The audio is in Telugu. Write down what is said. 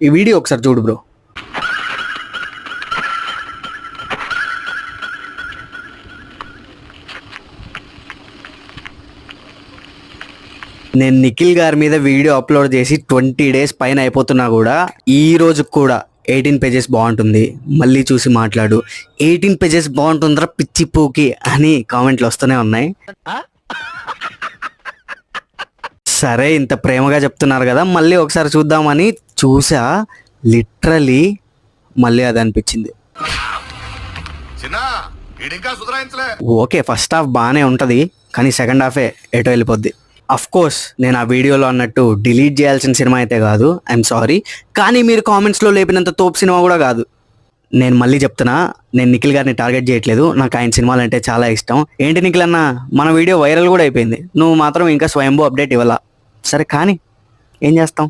ఈ వీడియో ఒకసారి చూడు బ్రో. నేను నిఖిల్ గారి మీద వీడియో అప్లోడ్ చేసి 20 days పైన అయిపోతున్నా కూడా ఈ రోజు కూడా 18 pages బాగుంటుంది, మళ్ళీ చూసి మాట్లాడు, 18 pages బాగుంటుందిరా పిచ్చి పూకి అని కామెంట్లు వస్తూనే ఉన్నాయి. సరే ఇంత ప్రేమగా చెప్తున్నారు కదా, మళ్ళీ ఒకసారి చూద్దామని చూసా. లిటరలీ మళ్ళీ అది అనిపించింది. ఓకే ఫస్ట్ హాఫ్ బాగానే ఉంటుంది, కానీ సెకండ్ హాఫే ఎటో వెళ్ళిపోద్ది. అఫ్ కోర్స్ నేను ఆ వీడియోలో అన్నట్టు డిలీట్ చేయాల్సిన సినిమా అయితే కాదు, ఐఎమ్ సారీ. కానీ మీరు కామెంట్స్లో లేపినంత తోపు సినిమా కూడా కాదు. నేను మళ్ళీ చెప్తున్నా, నేను నిఖిల్ గారిని టార్గెట్ చేయట్లేదు, నాకు ఆయన సినిమాలు అంటే చాలా ఇష్టం. ఏంటి నిఖిల్ అన్న, మన వీడియో వైరల్ కూడా అయిపోయింది, నువ్వు మాత్రం ఇంకా స్వయంభూ అప్డేట్ ఇవ్వాలా. సరే కానీ ఏం చేస్తాం.